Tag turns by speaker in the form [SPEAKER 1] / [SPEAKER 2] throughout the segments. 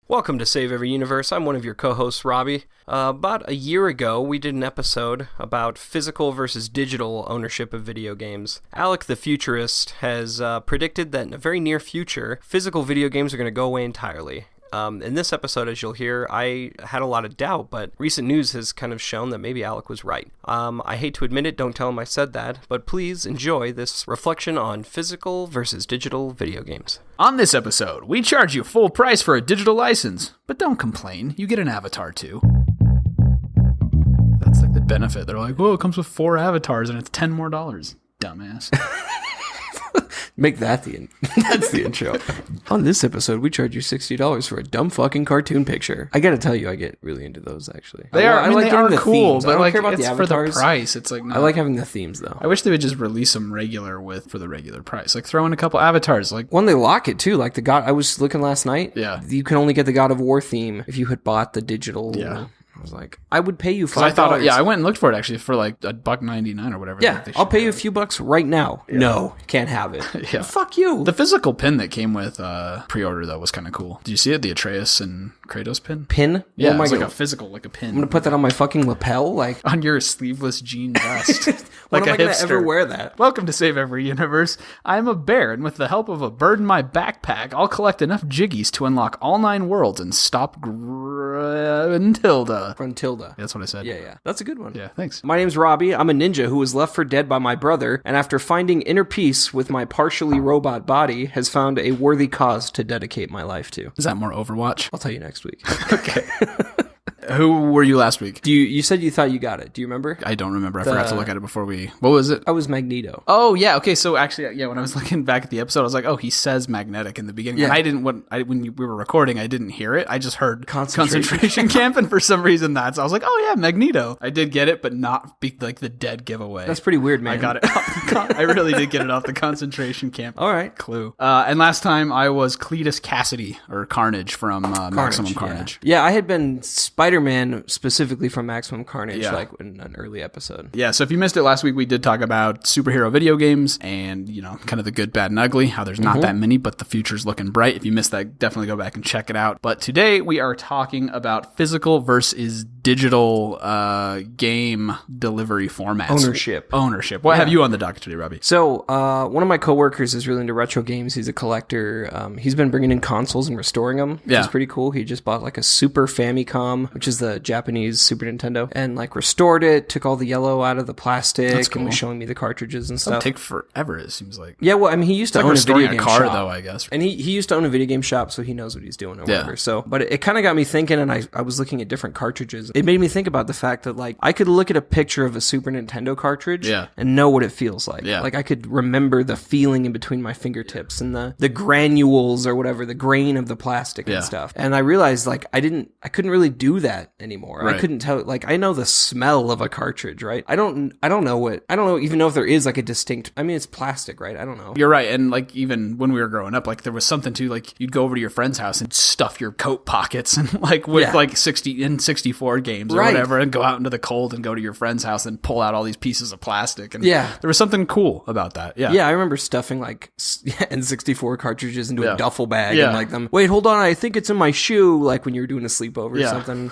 [SPEAKER 1] Welcome to Save Every Universe. I'm one of your co-hosts, Robbie. About a year ago, we did an episode about physical versus digital ownership of video games. Alec the Futurist has predicted that in the very near future, physical video games are going to go away entirely. In this episode, as you'll hear, I had a lot of doubt, but recent news has kind of shown that maybe Alec was right. I hate to admit it, don't tell him I said that, but please enjoy this reflection on physical versus digital video games.
[SPEAKER 2] On this episode, we charge you full price for a digital license, but don't complain, you get an avatar too. That's like the benefit. They're like, oh, it comes with 4 avatars and it's $10 more. Dumbass.
[SPEAKER 1] Make that that's the intro. On this episode, we charge you $60 for a dumb fucking cartoon picture. I gotta tell you, I get really into those, actually.
[SPEAKER 2] They are cool,
[SPEAKER 1] themes.
[SPEAKER 2] but like,
[SPEAKER 1] care about
[SPEAKER 2] it's
[SPEAKER 1] the
[SPEAKER 2] for the
[SPEAKER 1] avatars.
[SPEAKER 2] price. It's like, no.
[SPEAKER 1] I like having the themes, though.
[SPEAKER 2] I wish they would just release them regular for the regular price. Like, throw in a couple avatars. Like,
[SPEAKER 1] When they lock it, too, like the God, I was looking last night.
[SPEAKER 2] Yeah.
[SPEAKER 1] You can only get the God of War theme if you had bought the digital.
[SPEAKER 2] Yeah.
[SPEAKER 1] I was like, I would pay you $5.
[SPEAKER 2] I thought, I went and looked for it actually for like $1.99 or whatever.
[SPEAKER 1] Yeah, I'll pay you a few bucks right now. Yeah. No, can't have it.
[SPEAKER 2] Yeah.
[SPEAKER 1] Fuck you.
[SPEAKER 2] The physical pin that came with pre-order though was kind of cool. Did you see it? The Atreus and Kratos pin.
[SPEAKER 1] Pin?
[SPEAKER 2] Yeah,
[SPEAKER 1] it's
[SPEAKER 2] like a physical, like a pin.
[SPEAKER 1] I'm gonna put that on my fucking lapel, like
[SPEAKER 2] on your sleeveless jean vest.
[SPEAKER 1] When
[SPEAKER 2] like
[SPEAKER 1] am
[SPEAKER 2] a
[SPEAKER 1] I gonna
[SPEAKER 2] hipster.
[SPEAKER 1] ever wear that?
[SPEAKER 2] Welcome to Save Every Universe. I'm a bear, and with the help of a bird in my backpack, I'll collect enough jiggies to unlock all 9 worlds and stop Gruntilda.
[SPEAKER 1] Gruntilda.
[SPEAKER 2] That's what I said.
[SPEAKER 1] Yeah. That's a good one.
[SPEAKER 2] Yeah, thanks.
[SPEAKER 1] My name's Robbie. I'm a ninja who was left for dead by my brother, and after finding inner peace with my partially robot body, has found a worthy cause to dedicate my life to.
[SPEAKER 2] Is that more Overwatch?
[SPEAKER 1] I'll tell you next week.
[SPEAKER 2] Okay. Who were you last week?
[SPEAKER 1] You said you thought you got it. Do you remember?
[SPEAKER 2] I don't remember. I forgot to look at it before we... What was it?
[SPEAKER 1] I was Magneto.
[SPEAKER 2] Oh, yeah. Okay, so actually, yeah, when I was looking back at the episode, I was like, oh, he says magnetic in the beginning.
[SPEAKER 1] Yeah.
[SPEAKER 2] And I didn't... When we were recording, I didn't hear it. I just heard
[SPEAKER 1] Concentration
[SPEAKER 2] camp, and for some reason so I was like, oh, yeah, Magneto. I did get it, but not be like the dead giveaway.
[SPEAKER 1] That's pretty weird, man.
[SPEAKER 2] I got it. I really did get it off the concentration camp.
[SPEAKER 1] All right.
[SPEAKER 2] Clue. And last time, I was Cletus Cassidy, or Carnage from Maximum Carnage.
[SPEAKER 1] Yeah, I had been Spider-Man specifically from Maximum Carnage,
[SPEAKER 2] Yeah.
[SPEAKER 1] like in an early episode.
[SPEAKER 2] Yeah, so if you missed it last week, we did talk about superhero video games and, kind of the good, bad, and ugly, how there's not that many, but the future's looking bright. If you missed that, definitely go back and check it out. But today, we are talking about physical versus digital game delivery formats. Ownership. What have you on the docket today, Robbie?
[SPEAKER 1] So, one of my coworkers is really into retro games. He's a collector. He's been bringing in consoles and restoring them, which is pretty cool. He just bought like a Super Famicom, which is the Japanese Super Nintendo, and like restored it, took all the yellow out of the plastic,
[SPEAKER 2] That's cool.
[SPEAKER 1] and was showing me the cartridges and
[SPEAKER 2] It'll
[SPEAKER 1] stuff.
[SPEAKER 2] take forever, it seems like.
[SPEAKER 1] Yeah, well, I mean, he used to
[SPEAKER 2] It's
[SPEAKER 1] own
[SPEAKER 2] like
[SPEAKER 1] a video
[SPEAKER 2] restoring
[SPEAKER 1] game
[SPEAKER 2] a car,
[SPEAKER 1] shop.
[SPEAKER 2] though, I guess.
[SPEAKER 1] And he used to own a video game shop, so he knows what he's doing or
[SPEAKER 2] Yeah.
[SPEAKER 1] whatever. So, but it kind of got me thinking, and I was looking at different cartridges. It made me think about the fact that like I could look at a picture of a Super Nintendo cartridge and know what it feels like.
[SPEAKER 2] Yeah.
[SPEAKER 1] Like I could remember the feeling in between my fingertips and the granules or whatever, the grain of the plastic and stuff. And I realized like I couldn't really do that anymore.
[SPEAKER 2] Right.
[SPEAKER 1] I couldn't tell, like I know the smell of a cartridge, right? I don't even know if there is like a distinct, I mean, it's plastic, right? I don't know.
[SPEAKER 2] You're right. And like even when we were growing up, like there was something to like you'd go over to your friend's house and stuff your coat pockets and like with like 64 games or whatever and go out into the cold and go to your friend's house and pull out all these pieces of plastic. And there was something cool about that. Yeah.
[SPEAKER 1] Yeah, I remember stuffing like N64 cartridges into a duffel bag and like them. Wait, hold on, I think it's in my shoe. Like when you were doing a sleepover or something.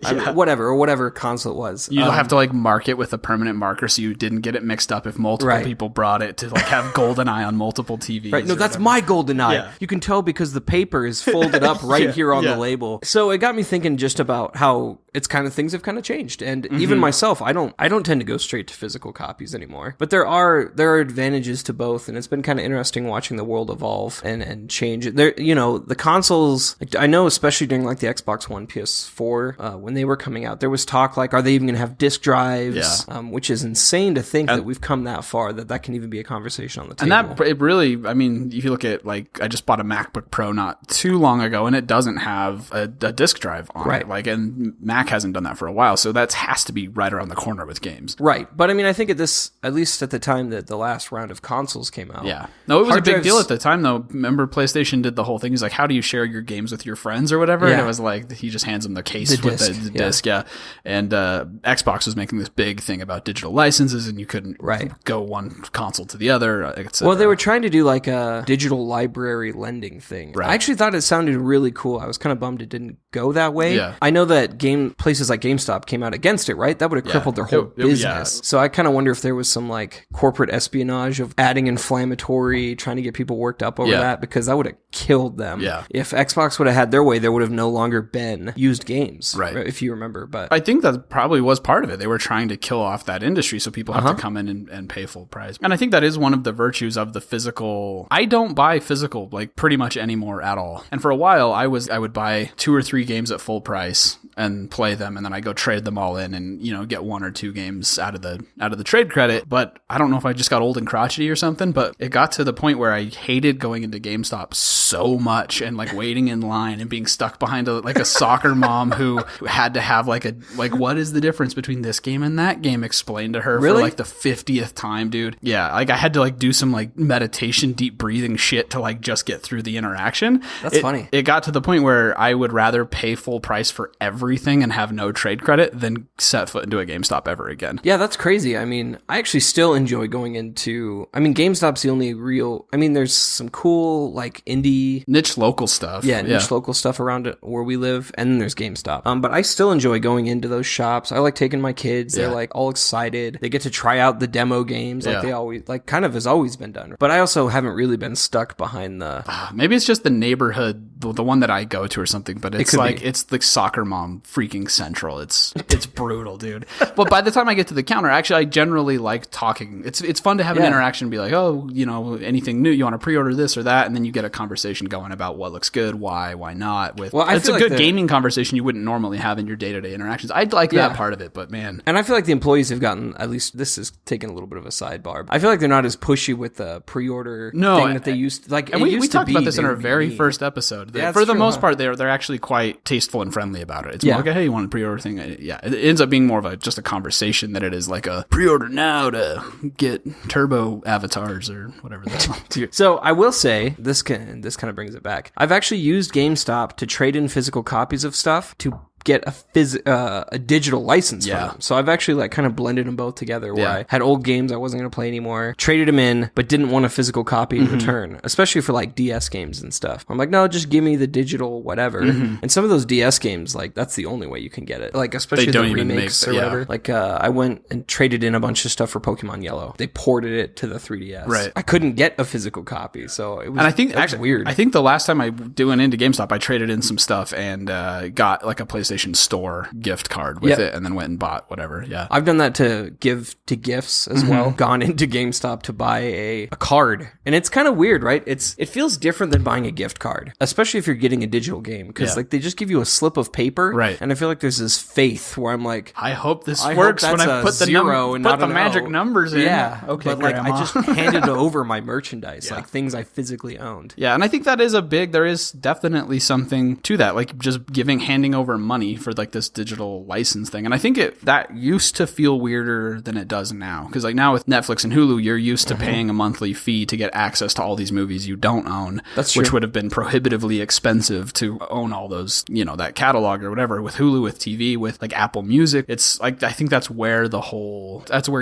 [SPEAKER 1] I mean, whatever console it was.
[SPEAKER 2] You have to like mark it with a permanent marker so you didn't get it mixed up if multiple people brought it to like have GoldenEye on multiple TVs.
[SPEAKER 1] Right. No, that's my GoldenEye. Yeah. You can tell because the paper is folded up right here on the label. So it got me thinking just about how it's kind of things have kind of changed. And even myself, I don't tend to go straight to physical copies anymore. But there are advantages to both, and it's been kind of interesting watching the world evolve and change. There, the consoles. Like, I know, especially during like the Xbox One, PS4, when they were coming out, there was talk like, are they even going to have disc drives?
[SPEAKER 2] Yeah.
[SPEAKER 1] Which is insane to think that we've come that far that can even be a conversation on the table.
[SPEAKER 2] And that it really, I mean, if you look at like, I just bought a MacBook Pro not too long ago, and it doesn't have a disk drive on it. Like, and Mac Mac hasn't done that for a while, so that has to be right around the corner with games.
[SPEAKER 1] Right. But I mean, I think at least at the time that the last round of consoles came out.
[SPEAKER 2] Yeah. No, it was a big deal at the time, though. Remember, PlayStation did the whole thing. He's like, how do you share your games with your friends or whatever? Yeah. And it was like, he just hands them the case with the disc. Yeah. And Xbox was making this big thing about digital licenses, and you couldn't go one console to the other.
[SPEAKER 1] Well, they were trying to do like a digital library lending thing. Right. I actually thought it sounded really cool. I was kind of bummed it didn't go that way. Yeah. I know that places like GameStop came out against it, right? That would have crippled their whole business. So I kind of wonder if there was some like corporate espionage of adding inflammatory, trying to get people worked up over that, because that would have killed them. Yeah. If Xbox would have had their way, there would have no longer been used games, right? If you remember. But
[SPEAKER 2] I think that probably was part of it. They were trying to kill off that industry, so people have to come in and pay full price. And I think that is one of the virtues of the physical. I don't buy physical like pretty much anymore at all. And for a while, I would buy 2 or 3 games at full price and play them, and then I go trade them all in and, you know, get 1 or 2 games out of the trade credit. But I don't know if I just got old and crotchety or something, but it got to the point where I hated going into GameStop so much and like waiting in line and being stuck behind a soccer mom who had to have like what is the difference between this game and that game explained to her for like the 50th time, dude. Yeah, like I had to like do some like meditation, deep breathing shit to like just get through the interaction.
[SPEAKER 1] That's funny.
[SPEAKER 2] It got to the point where I would rather pay full price for everything and have no trade credit than set foot into a GameStop ever again.
[SPEAKER 1] Yeah, that's crazy. I mean, I actually still enjoy going into, I mean, GameStop's the only real, I mean, there's some cool like indie
[SPEAKER 2] niche local stuff.
[SPEAKER 1] Yeah, niche local stuff around it where we live, and then there's GameStop. But I still enjoy going into those shops. I like taking my kids. They're like all excited. They get to try out the demo games like they always, like kind of has always been done. But I also haven't really been stuck behind the...
[SPEAKER 2] Maybe it's just the neighborhood, the one that I go to or something, but it's like, it's the soccer mom freaking central. It's brutal, dude. But by the time I get to the counter, actually, I generally like talking. It's fun to have an interaction and be like, oh, you know, anything new? You want to pre-order this or that? And then you get a conversation going about what looks good, why not. It's a good gaming conversation you wouldn't normally have in your day-to-day interactions. I'd like that part of it, but man.
[SPEAKER 1] And I feel like the employees have gotten, at least this is taking a little bit of a sidebar, I feel like they're not as pushy with the pre-order thing that they used to, like,
[SPEAKER 2] and we talked about this in our very first episode. For the most part, they're actually quite tasteful and friendly about it. It's more like, hey, you want a pre-order thing? Yeah, it ends up being more of just a conversation than it is like a pre-order now to get turbo avatars or whatever that's called.
[SPEAKER 1] So I will say, this kind of brings it back. I've actually used GameStop to trade in physical copies of stuff to get a digital license for them. So I've actually like kind of blended them both together where I had old games I wasn't going to play anymore, traded them in, but didn't want a physical copy in return, especially for like DS games and stuff. I'm like, no, just give me the digital whatever. And some of those DS games, like that's the only way you can get it. Like especially the remakes or whatever. Like I went and traded in a bunch of stuff for Pokemon Yellow. They ported it to the 3DS. Right. I couldn't get a physical copy, so it was,
[SPEAKER 2] and I think actually weird. I think the last time I went into GameStop, I traded in some stuff and got like a PlayStation Store gift card with it, and then went and bought whatever. Yeah,
[SPEAKER 1] I've done that to give to gifts as well. Gone into GameStop to buy a card, and it's kind of weird, right? It feels different than buying a gift card, especially if you're getting a digital game, because like they just give you a slip of paper, right? And I feel like there's this faith where I'm like,
[SPEAKER 2] I hope this works when I put the magic numbers in.
[SPEAKER 1] Yeah, okay, but like I just handed over my merchandise, like things I physically owned.
[SPEAKER 2] Yeah, and I think that is there is definitely something to that, like just handing over money for like this digital license thing. And I think that used to feel weirder than it does now, because like now with Netflix and Hulu, you're used to paying a monthly fee to get access to all these movies you don't own. That's true. Which would have been prohibitively expensive to own all those, you know, that catalog or whatever. With Hulu, with TV, with like Apple Music, it's like I think that's where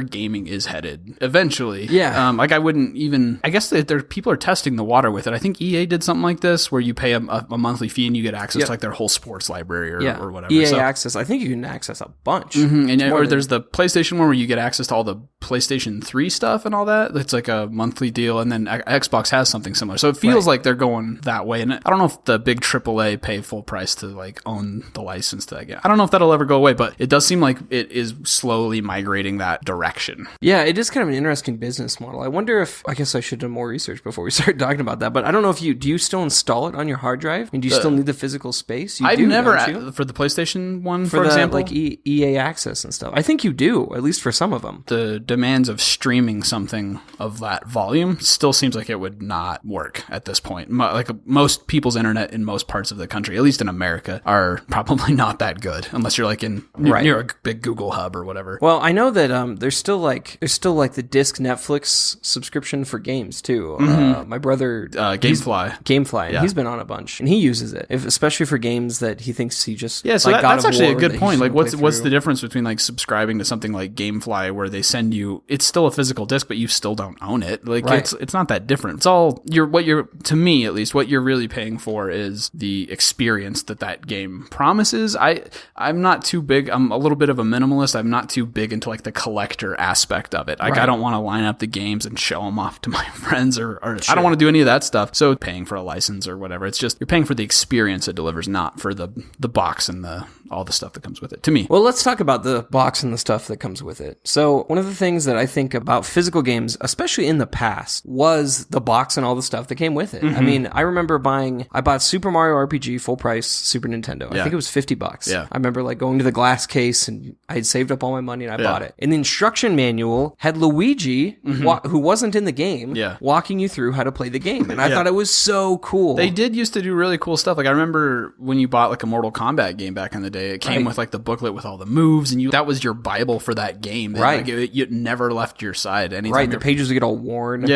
[SPEAKER 2] gaming is headed eventually.
[SPEAKER 1] Yeah.
[SPEAKER 2] Like I wouldn't even, I guess that people are testing the water with it. I think EA did something like this where you pay a monthly fee and you get access to like their whole sports library or whatever.
[SPEAKER 1] EA Access, I think you can access a bunch.
[SPEAKER 2] And there's the PlayStation one where you get access to all the PlayStation 3 stuff and all that. It's like a monthly deal, and then Xbox has something similar. So it feels like they're going that way. And I don't know if the big AAA pay full price to like own the license to that game. I don't know if that'll ever go away, but it does seem like it is slowly migrating that direction.
[SPEAKER 1] Yeah, it is kind of an interesting business model. I wonder if, I guess I should do more research before we start talking about that, but I don't know if do you still install it on your hard drive? I mean, do you still need the physical space?
[SPEAKER 2] I've never, for the PlayStation one, for
[SPEAKER 1] the,
[SPEAKER 2] example?
[SPEAKER 1] like EA Access and stuff. I think you do, at least for some of them.
[SPEAKER 2] The demands of streaming something of that volume still seems like it would not work at this point. Like most people's internet in most parts of the country, at least in America, are probably not that good unless you're like near a big Google hub or whatever.
[SPEAKER 1] Well, I know that there's still like the disc Netflix subscription for games too. My brother Gamefly, and he's been on a bunch, and he uses it, especially for games that he thinks he just
[SPEAKER 2] So that's actually a good point. Like, what's the difference between like subscribing to something like Gamefly, where they send you, it's still a physical disc, but you still don't own it. Like, it's not that different. It's all to me at least, what you're really paying for is the experience that game promises. I'm not too big. I'm a little bit of a minimalist. I'm not too big into like the collector aspect of it. Like, I don't want to line up the games and show them off to my friends, or I don't want to do any of that stuff. So paying for a license or whatever, it's just you're paying for the experience it delivers, not for the box and all the stuff that comes with it, to me.
[SPEAKER 1] Well, let's talk about the box and the stuff that comes with it. So one of the things that I think about physical games, especially in the past, was the box and all the stuff that came with it. I mean, I remember I bought Super Mario RPG full price Super Nintendo. I think it was $50.
[SPEAKER 2] Yeah.
[SPEAKER 1] I remember like going to the glass case, and I had saved up all my money and I bought it. And the instruction manual had Luigi, who wasn't in the game, walking you through how to play the game. And I thought it was so cool.
[SPEAKER 2] They did used to do really cool stuff. Like, I remember when you bought like a Mortal Kombat game back in the day, it came with like the booklet with all the moves, and that was your Bible for that game.
[SPEAKER 1] Right.
[SPEAKER 2] Like, it never left your side.
[SPEAKER 1] Anytime the pages would get all worn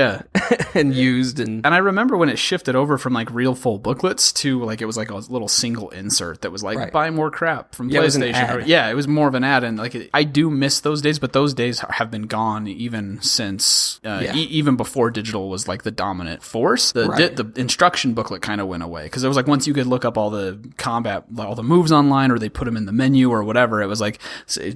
[SPEAKER 1] and used. And
[SPEAKER 2] I remember when it shifted over from like real full booklets to like, it was like a little single insert that was like, buy more crap from PlayStation. It was more of an ad. And like, I do miss those days, but those days have been gone even since, even before digital was like the dominant force. The instruction booklet kind of went away, because it was like, once you could look up all the all the moves online, or they put them in the menu or whatever, it was like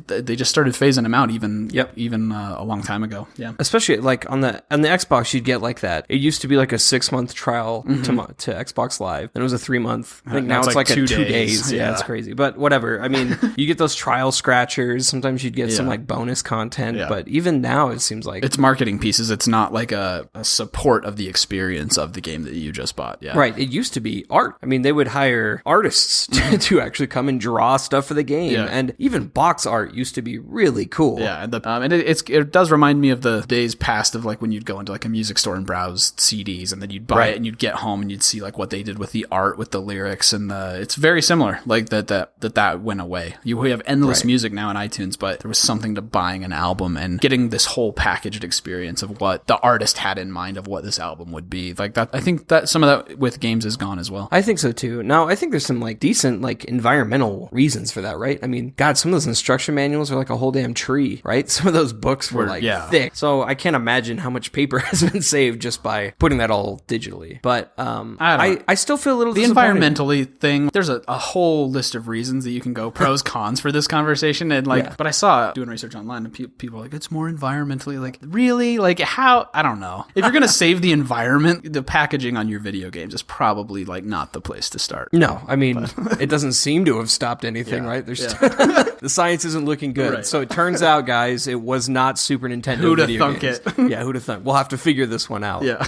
[SPEAKER 2] they just started phasing them out even a long time ago. Yeah,
[SPEAKER 1] especially like on the Xbox, you'd get like that. It used to be like a 6-month trial to Xbox Live, and it was a 3-month. I think now it's like 2 days. Yeah, it's crazy, but whatever. I mean, you get those trial scratchers. Sometimes you'd get some like bonus content, but even now it seems like
[SPEAKER 2] it's marketing pieces. It's not like a support of the experience of the game that you just bought. Yeah,
[SPEAKER 1] right. It used to be art. I mean, they would hire artists to actually come and draw stuff for the game, and even box art used to be really cool.
[SPEAKER 2] Yeah, and it does remind me of the days past of like when you'd go into like a music store and browse CDs, and then you'd buy it and you'd get home and you'd see like what they did with the art, with the lyrics, and it's very similar. Like that went away. We have endless music now in iTunes, but there was something to buying an album and getting this whole packaged experience of what the artist had in mind of what this album would be. Like that, I think that some of that with games is gone as well.
[SPEAKER 1] I think so too. Now, I think there's some like decent like environmental reasons for that, right? I mean, God, some of those instruction manuals are like a whole damn tree, right? Some of those books were like thick. So I can't imagine how much paper has been saved just by putting that all digitally. But I still feel a little
[SPEAKER 2] the environmentally thing. There's a whole list of reasons that you can go pros cons for this conversation, and like, but I saw doing research online, and people are like, it's more environmentally, like, really, like, how? I don't know. If you're gonna save the environment, the packaging on your video games is probably like not the place to start.
[SPEAKER 1] No, I mean, it doesn't seem to have stopped anything, right? There's the science isn't looking good. Right. So it turns out, guys, it was not Super Nintendo
[SPEAKER 2] Who'd have
[SPEAKER 1] video
[SPEAKER 2] thunk
[SPEAKER 1] games.
[SPEAKER 2] It?
[SPEAKER 1] Yeah, who'd have thunk? We'll have to figure this one out.
[SPEAKER 2] Yeah.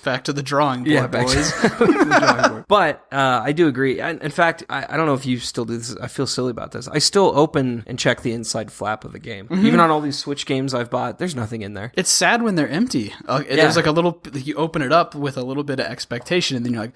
[SPEAKER 2] Back to the drawing board, boys.
[SPEAKER 1] But I do agree. In fact, I don't know if you still do this. I feel silly about this. I still open and check the inside flap of a game. Even on all these Switch games I've bought, there's nothing in there.
[SPEAKER 2] It's sad when they're empty. There's like a little, you open it up with a little bit of expectation, and then you're like,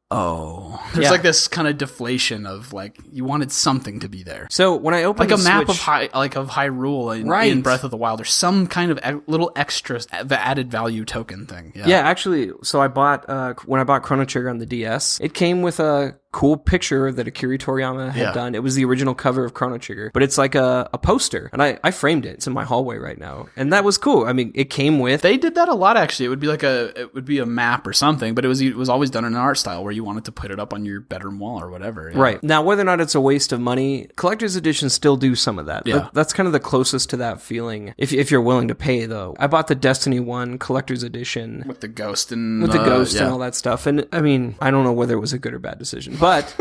[SPEAKER 2] oh, there's like this kind of deflation of like, you wanted something to be there.
[SPEAKER 1] So when I open
[SPEAKER 2] like a map of Hyrule in Breath of the Wild, there's some kind of little extra added value token thing.
[SPEAKER 1] Yeah, actually, so I bought when I bought Chrono Trigger on the DS, it came with a cool picture that Akira Toriyama had done. It was the original cover of Chrono Trigger, but it's like a poster, and I framed it. It's in my hallway right now, and that was cool. I mean, it came with.
[SPEAKER 2] They did that a lot, actually. It would be like a map or something, but it was always done in an art style where you wanted to put it up on your bedroom wall or whatever. Yeah.
[SPEAKER 1] Right. Now, whether or not it's a waste of money, collector's editions still do some of that.
[SPEAKER 2] Yeah.
[SPEAKER 1] That's kind of the closest to that feeling, if you're willing to pay, though. I bought the Destiny 1 collector's edition.
[SPEAKER 2] With the ghost and
[SPEAKER 1] all that stuff. And I mean, I don't know whether it was a good or bad decision, but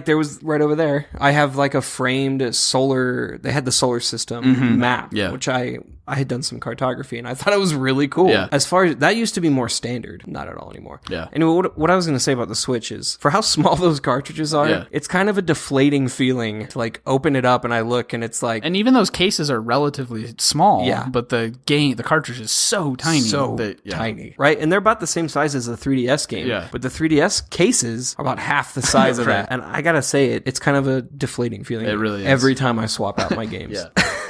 [SPEAKER 1] there was right over there. I have like a framed solar, they had the solar system map, which I I had done some cartography, and I thought it was really cool.
[SPEAKER 2] Yeah.
[SPEAKER 1] As far as that used to be more standard, not at all anymore.
[SPEAKER 2] Yeah.
[SPEAKER 1] Anyway, what I was going to say about the Switch is, for how small those cartridges are, it's kind of a deflating feeling to like open it up and I look and it's like,
[SPEAKER 2] And even those cases are relatively small.
[SPEAKER 1] Yeah.
[SPEAKER 2] But the cartridge is so tiny.
[SPEAKER 1] tiny, right? And they're about the same size as the 3DS game.
[SPEAKER 2] Yeah.
[SPEAKER 1] But the 3DS cases are about half the size of that. And I gotta say, it's kind of a deflating feeling.
[SPEAKER 2] It really is.
[SPEAKER 1] Every time I swap out my games.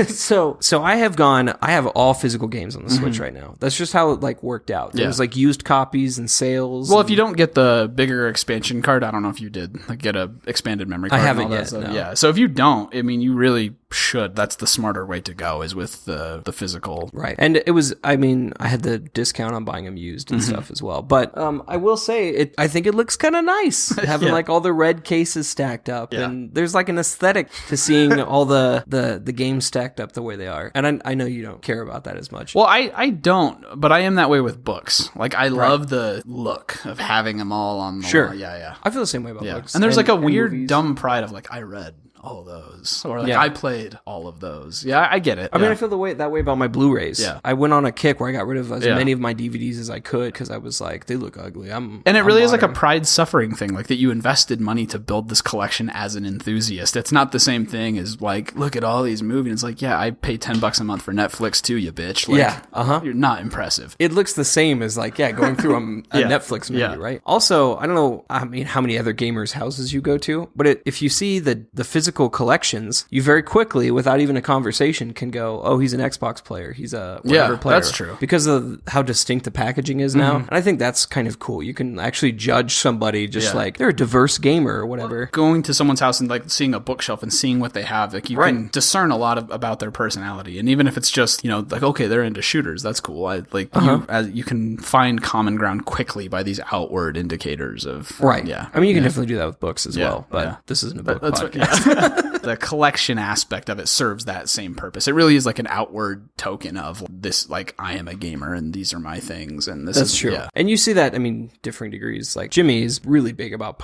[SPEAKER 1] So I have all physical games on the Switch right now. That's just how it like worked out. There was like used copies and sales.
[SPEAKER 2] Well, if you don't get the bigger expansion card, I don't know if you did, like get a expanded memory card.
[SPEAKER 1] I haven't
[SPEAKER 2] and all
[SPEAKER 1] yet,
[SPEAKER 2] that stuff.
[SPEAKER 1] no.
[SPEAKER 2] Yeah. So if you don't, I mean, you really should. That's the smarter way to go, is with the physical.
[SPEAKER 1] Right. And it was, I mean, I had the discount on buying them used and stuff as well. But I will say, I think it looks kind of nice having like all the red cases stacked up.
[SPEAKER 2] Yeah.
[SPEAKER 1] And there's like an aesthetic to seeing all the games stacked up the way they are. And I know you don't care about that as much.
[SPEAKER 2] Well, I don't, but I am that way with books. Like, I love the look of having them all on the wall. Yeah.
[SPEAKER 1] I feel the same way about books.
[SPEAKER 2] And there's like a weird,
[SPEAKER 1] movies.
[SPEAKER 2] dumb pride of like, I read all those, or like
[SPEAKER 1] Yeah.
[SPEAKER 2] I played all of those. Yeah, I get it.
[SPEAKER 1] I mean, I feel that way about my Blu-rays.
[SPEAKER 2] Yeah.
[SPEAKER 1] I went on a kick where I got rid of as many of my DVDs as I could because I was like, they look ugly.
[SPEAKER 2] And it really is like a pride suffering thing, like that you invested money to build this collection as an enthusiast. It's not the same thing as like, look at all these movies. It's like, yeah, I pay $10 a month for Netflix too, you bitch. Like, you're not impressive.
[SPEAKER 1] It looks the same as like, going through a Netflix movie, right? Also, I don't know, I mean, how many other gamers' houses you go to, but if you see the physical collections, you very quickly, without even a conversation, can go, oh, he's an Xbox player. He's a whatever player.
[SPEAKER 2] That's true.
[SPEAKER 1] Because of how distinct the packaging is now. And I think that's kind of cool. You can actually judge somebody just like, they're a diverse gamer or whatever.
[SPEAKER 2] Going to someone's house and like seeing a bookshelf and seeing what they have, like you can discern a lot about their personality. And even if it's just, like, okay, they're into shooters, that's cool. You can find common ground quickly by these outward indicators of
[SPEAKER 1] Yeah. I mean, you can definitely do that with books as well, but this isn't a book podcast.
[SPEAKER 2] The collection aspect of it serves that same purpose. It really is like an outward token of this, like, I am a gamer and these are my things. And
[SPEAKER 1] that's true. Yeah. And you see that, I mean, differing degrees. Like Jimmy is really big about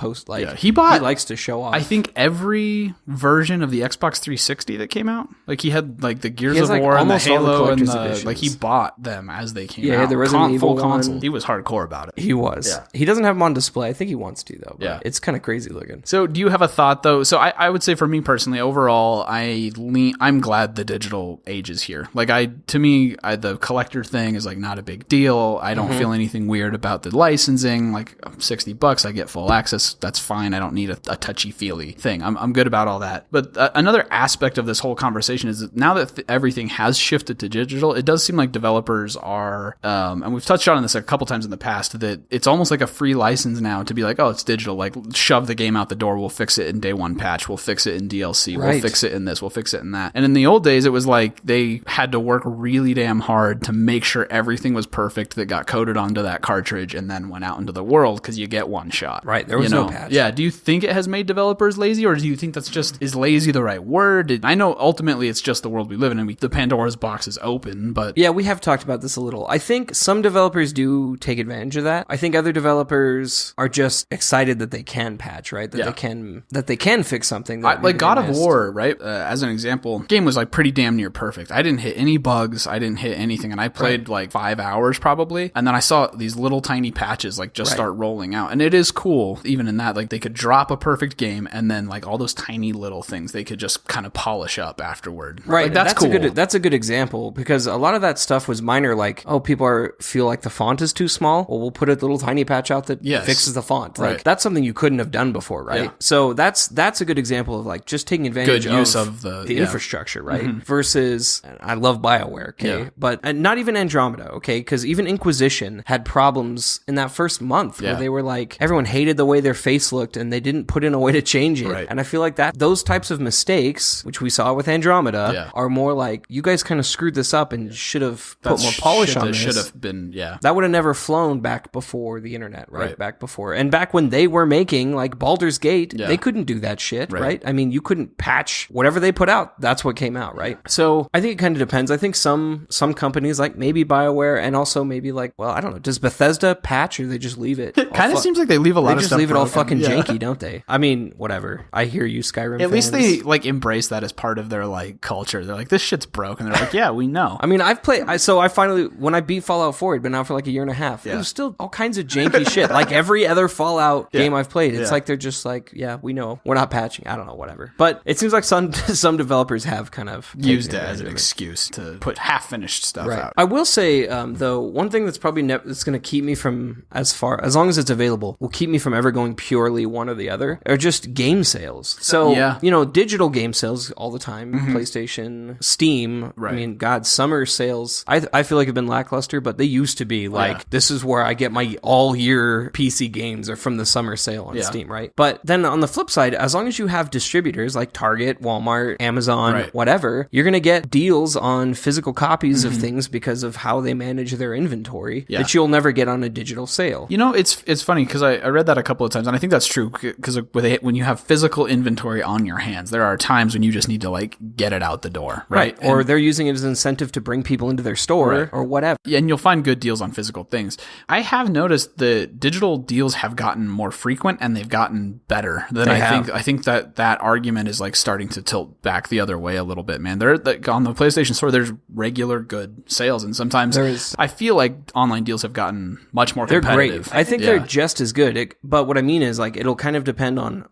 [SPEAKER 1] he likes to show off.
[SPEAKER 2] I think every version of the Xbox 360 that came out, like he had like the Gears of
[SPEAKER 1] like
[SPEAKER 2] War and the
[SPEAKER 1] almost all the
[SPEAKER 2] Halo and
[SPEAKER 1] collector's
[SPEAKER 2] like he bought them as they came out.
[SPEAKER 1] Yeah, the Resident Evil
[SPEAKER 2] full console.
[SPEAKER 1] one.
[SPEAKER 2] He was hardcore about it.
[SPEAKER 1] He was. Yeah. He doesn't have them on display. I think he wants to though. But it's kind of crazy looking.
[SPEAKER 2] So do you have a thought though? So I would say for me personally, overall, I'm glad the digital age is here. Like to me, the collector thing is like not a big deal. I don't feel anything weird about the licensing. Like $60, I get full access. That's fine. I don't need a touchy feely thing. I'm good about all that. But another aspect of this whole conversation is that now that everything has shifted to digital, it does seem like developers are, and we've touched on this a couple times in the past, that it's almost like a free license now to be like, oh, it's digital. Like shove the game out the door. We'll fix it in day one patch. We'll fix it in DLC.
[SPEAKER 1] Right.
[SPEAKER 2] We'll fix it in this. We'll fix it in that. And in the old days, it was like they had to work really damn hard to make sure everything was perfect that got coded onto that cartridge and then went out into the world because you get one shot.
[SPEAKER 1] Right. There was no patch.
[SPEAKER 2] Yeah. Do you think it has made developers lazy, or do you think that's just, is lazy the right word? I know ultimately it's just the world we live in and the Pandora's box is open, but
[SPEAKER 1] yeah, we have talked about this a little. I think some developers do take advantage of that. I think other developers are just excited that they can patch, right? That they can fix something. That
[SPEAKER 2] like God of War, right? As an example, game was like pretty damn near perfect. I didn't hit any bugs. I didn't hit anything. And I played like 5 hours probably. And then I saw these little tiny patches like just start rolling out. And it is cool, even in that, like they could drop a perfect game and then like all those tiny little things they could just kind of polish up afterward.
[SPEAKER 1] Right.
[SPEAKER 2] Like, that's cool.
[SPEAKER 1] That's a good example because a lot of that stuff was minor, like, oh, people feel like the font is too small. Well, we'll put a little tiny patch out that fixes the font. Like that's something you couldn't have done before, right? Yeah. So that's a good example of like just taking advantage of the infrastructure, right? Versus, I love BioWare, okay? But not even Andromeda, okay? Because even Inquisition had problems in that first month where they were like, everyone hated the way their face looked and they didn't put in a way to change it. Right. And I feel like those types of mistakes, which we saw with Andromeda, are more like, you guys kind of screwed this up and should have put more polish on this.
[SPEAKER 2] Should have been, That
[SPEAKER 1] would have never flown back before the internet, right? Back before. And back when they were making like Baldur's Gate, they couldn't do that shit, right? I mean, you couldn't patch whatever they put out. That's what came out, right? So I think it kind of depends. I think some companies, like maybe BioWare, and also maybe like, well, I don't know, does Bethesda patch, or they just leave it?
[SPEAKER 2] It kind of seems like they leave a lot of stuff.
[SPEAKER 1] They just leave it all fucking
[SPEAKER 2] yeah.
[SPEAKER 1] janky, don't they? I mean, whatever. I hear you, Skyrim
[SPEAKER 2] At least
[SPEAKER 1] fans.
[SPEAKER 2] they like embrace that as part of their like culture. They're like, this shit's broke, and they're like, yeah, we know.
[SPEAKER 1] I mean, I've played. So I finally, when I beat Fallout 4, it'd been out for like a year and a half.
[SPEAKER 2] Yeah.
[SPEAKER 1] It was still all kinds of janky shit. Like every other Fallout game I've played, it's
[SPEAKER 2] Yeah.
[SPEAKER 1] like they're just like, yeah, we know, we're not patching. I don't know, whatever. But it seems like some developers have kind of
[SPEAKER 2] Used it
[SPEAKER 1] taken
[SPEAKER 2] as an
[SPEAKER 1] advantage of
[SPEAKER 2] excuse to put half-finished stuff
[SPEAKER 1] Right.
[SPEAKER 2] out.
[SPEAKER 1] I will say, though, one thing that's probably that's going to keep me from, as long as it's available, will keep me from ever going purely one or the other, are just game sales. So, digital game sales all the time, PlayStation, Steam.
[SPEAKER 2] Right.
[SPEAKER 1] I mean, God, summer sales, I feel like have been lackluster, but they used to be like, this is where I get my all-year PC games are from the summer sale on Steam, right? But then on the flip side, as long as you have distributors like Target, Walmart, Amazon, whatever, you're going to get deals on physical copies of things because of how they manage their inventory that you'll never get on a digital sale.
[SPEAKER 2] You know, it's funny because I read that a couple of times, and I think that's true because when you have physical inventory on your hands, there are times when you just need to like get it out the door, right?
[SPEAKER 1] Or they're using it as an incentive to bring people into their store or whatever.
[SPEAKER 2] Yeah, and you'll find good deals on physical things. I have noticed the digital deals have gotten more frequent and they've gotten better. I think that argument is like starting to tilt back the other way a little bit, man. On the PlayStation Store, there's regular good sales, and sometimes I feel like online deals have gotten much more competitive.
[SPEAKER 1] They're great. I think they're just as good. But what I mean is, like, it'll kind of depend on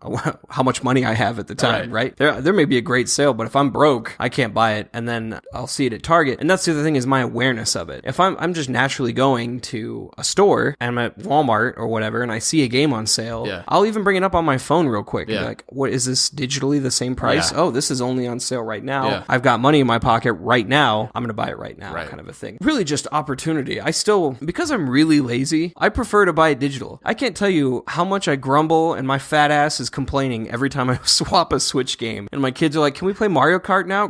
[SPEAKER 1] how much money I have at the time, right? There may be a great sale, but if I'm broke, I can't buy it, and then I'll see it at Target. And that's the other thing, is my awareness of it. If I'm just naturally going to a store and I'm at Walmart or whatever, and I see a game on sale, I'll even bring it up on my phone real quick. Like, what is this digitally the same price? Oh, this is only on sale right now. I've got money in my pocket right now. I'm going to buy it right now, kind of a thing. Really just opportunity. I still, because I'm really lazy, I prefer to buy it digital. I can't tell you how much I grumble and my fat ass is complaining every time I swap a Switch game. And my kids are like, can we play Mario Kart now?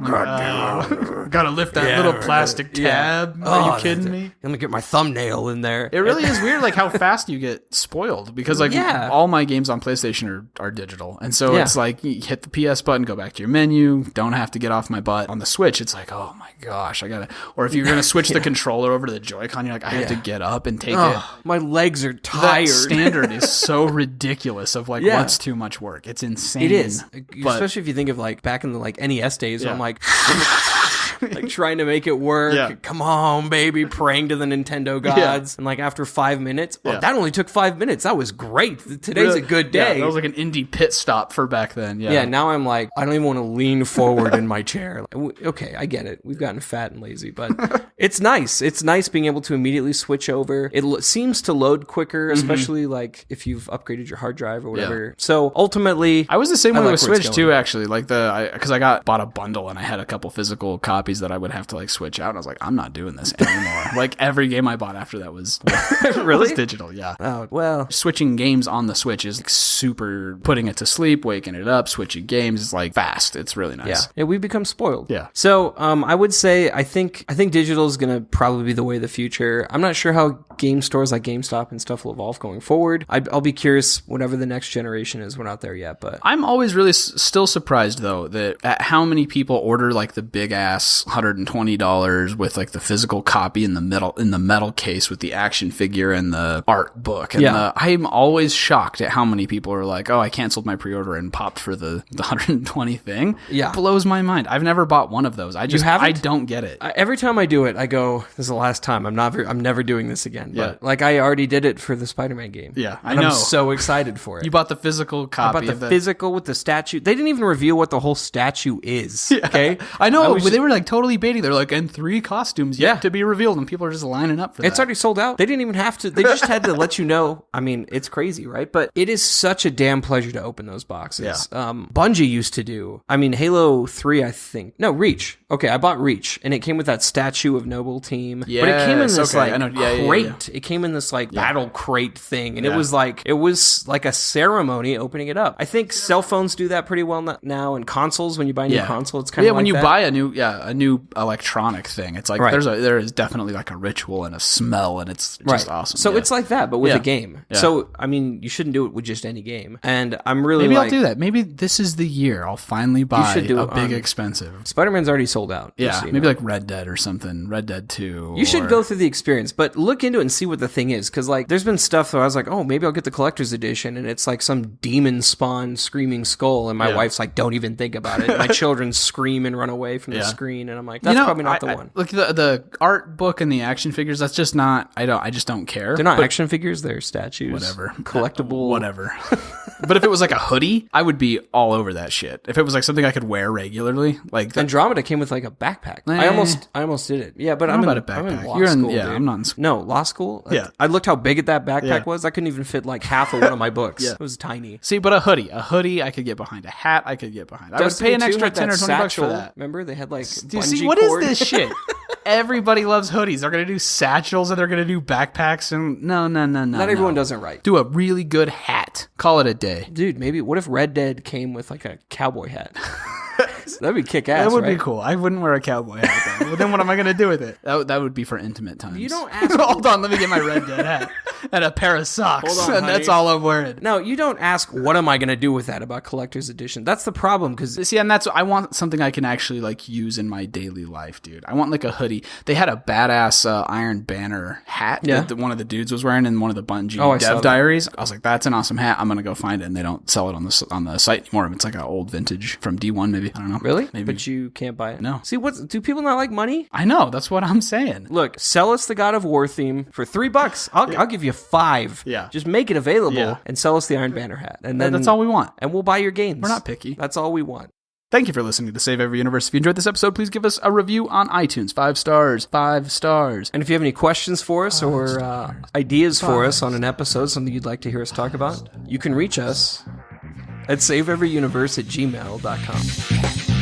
[SPEAKER 2] Gotta lift that little plastic tab. Are you kidding me?
[SPEAKER 1] Let me get my thumbnail in there.
[SPEAKER 2] It really is weird, like how fast you get spoiled, because like all my games on PlayStation are digital, and so it's like you hit the PS button, go back to your menu, don't have to get off my butt. On the Switch, it's like, oh my gosh, I gotta. Or if you're gonna switch the controller over to the Joy-Con, you're like, I have to get up and take it.
[SPEAKER 1] My legs are tired.
[SPEAKER 2] That standard is so ridiculous of like what's too much work. It's insane.
[SPEAKER 1] It is, especially if you think of like back in the like NES days. I'm like. Like trying to make it work. Come on, baby, praying to the Nintendo gods. And like after 5 minutes, that only took 5 minutes. That was great. Today's a good day.
[SPEAKER 2] Yeah, that was like an indie pit stop for back then. Yeah.
[SPEAKER 1] Now I'm like, I don't even want to lean forward in my chair. Like, okay, I get it. We've gotten fat and lazy, but it's nice. It's nice being able to immediately switch over. It seems to load quicker, especially like if you've upgraded your hard drive or whatever. So ultimately,
[SPEAKER 2] I was the same way with Switch too, actually. Like because I bought a bundle and I had a couple physical copies that I would have to like switch out. And I was like, I'm not doing this anymore. Like every game I bought after that was
[SPEAKER 1] really
[SPEAKER 2] digital. Yeah.
[SPEAKER 1] Oh, well,
[SPEAKER 2] switching games on the Switch is like super putting it to sleep, waking it up, switching games is like fast. It's really nice.
[SPEAKER 1] Yeah, we've become spoiled.
[SPEAKER 2] Yeah.
[SPEAKER 1] So I would say I think digital is going to probably be the way of the future. I'm not sure how game stores like GameStop and stuff will evolve going forward. I'll be curious whatever the next generation is. We're not there yet, but
[SPEAKER 2] I'm always really still surprised though that at how many people order like the big ass $120 with like the physical copy in the metal case with the action figure and the art book. And I'm always shocked at how many people are like, oh, I canceled my pre-order and popped for the 120 thing.
[SPEAKER 1] Yeah.
[SPEAKER 2] It blows my mind. I've never bought one of those. I don't get it.
[SPEAKER 1] Every time I do it, I go, this is the last time. I'm never doing this again. But like I already did it for the Spider-Man game.
[SPEAKER 2] Yeah,
[SPEAKER 1] I know. I'm so excited for it.
[SPEAKER 2] You bought the physical copy.
[SPEAKER 1] I bought the physical with the statue. They didn't even reveal what the whole statue is. Okay.
[SPEAKER 2] I know. They were like totally baiting. They're like, and 3 costumes yet to be revealed, and people are just lining up for that.
[SPEAKER 1] It's already sold out. They didn't even have to. They just had to let you know. I mean, it's crazy, right? But it is such a damn pleasure to open those boxes. Yeah. Bungie used to do. I mean, Halo 3, I think. No, Reach. Okay, I bought Reach, and it came with that statue of Noble Team.
[SPEAKER 2] Yeah,
[SPEAKER 1] but it came in this crate crate. It came in this like battle crate thing, and it was like a ceremony opening it up. I think cell phones do that pretty well now, and consoles. When you buy a new console, it's kind of like
[SPEAKER 2] when you
[SPEAKER 1] that.
[SPEAKER 2] buy a new electronic thing, it's like there is definitely like a ritual and a smell, and it's just awesome.
[SPEAKER 1] So it's like that, but with a game. Yeah. So I mean, you shouldn't do it with just any game. And I'm really
[SPEAKER 2] I'll do that. Maybe this is the year I'll finally buy a big expensive.
[SPEAKER 1] Spider-Man's already sold out.
[SPEAKER 2] Yeah, maybe like Red Dead or something. Red Dead 2.
[SPEAKER 1] You should go through the experience, but look into it and see what the thing is. Because like, there's been stuff where I was like, oh, maybe I'll get the collector's edition, and it's like some demon spawn screaming skull, and my wife's like, don't even think about it. My children scream and run away from the screen, and I'm like, that's probably not the one.
[SPEAKER 2] Look, the art book and the action figures, that's just not. I just don't care.
[SPEAKER 1] They're not action figures. They're statues.
[SPEAKER 2] Whatever.
[SPEAKER 1] Collectible.
[SPEAKER 2] Whatever. But if it was like a hoodie, I would be all over that shit. If it was like something I could wear regularly, like
[SPEAKER 1] Andromeda came with like a backpack. I almost did it. Yeah, but I'm in law school. Yeah,
[SPEAKER 2] I'm not in school.
[SPEAKER 1] No, law school.
[SPEAKER 2] Yeah,
[SPEAKER 1] I looked how big that backpack was. I couldn't even fit like half of one of my books. It was tiny.
[SPEAKER 2] See, but a hoodie, I could get behind. A hat, I could get behind. I would pay an extra 10 or 20 bucks for that.
[SPEAKER 1] Remember, they had like
[SPEAKER 2] see what is this shit? Everybody loves hoodies. They're gonna do satchels and they're gonna do backpacks and no.
[SPEAKER 1] Not everyone does it right.
[SPEAKER 2] Do a really good hat. Call it a day,
[SPEAKER 1] dude. Maybe what if Red Dead came with like a cowboy hat? That'd be kick-ass.
[SPEAKER 2] That would be cool. I wouldn't wear a cowboy hat though. But then what am I gonna do with it? That would be for intimate times.
[SPEAKER 1] You don't ask.
[SPEAKER 2] Hold on, let me get my Red Dead hat and a pair of socks,
[SPEAKER 1] Hold on,
[SPEAKER 2] and that's all I'm wearing.
[SPEAKER 1] No, you don't ask. What am I gonna do with that about collector's edition? That's the problem. Because
[SPEAKER 2] see, and I want something I can actually like use in my daily life, dude. I want like a hoodie. They had a badass Iron Banner hat that one of the dudes was wearing in one of the Bungie dev diaries. I was like, that's an awesome hat. I'm gonna go find it, and they don't sell it on the site anymore. It's like an old vintage from D1, maybe. I don't know.
[SPEAKER 1] Really?
[SPEAKER 2] Maybe.
[SPEAKER 1] But you can't buy it.
[SPEAKER 2] No.
[SPEAKER 1] See, do people not like money?
[SPEAKER 2] I know. That's what I'm saying.
[SPEAKER 1] Look, sell us the God of War theme for $3. I'll give you 5.
[SPEAKER 2] Yeah.
[SPEAKER 1] Just make it available and sell us the Iron Banner hat, and then
[SPEAKER 2] that's all we want.
[SPEAKER 1] And we'll buy your games.
[SPEAKER 2] We're not picky.
[SPEAKER 1] That's all we want.
[SPEAKER 2] Thank you for listening to Save Every Universe. If you enjoyed this episode, please give us a review on iTunes. 5 stars. 5 stars.
[SPEAKER 1] And if you have any questions for us or ideas for us on an episode, something you'd like to hear us talk about, you can reach us at saveeveryuniverse@gmail.com.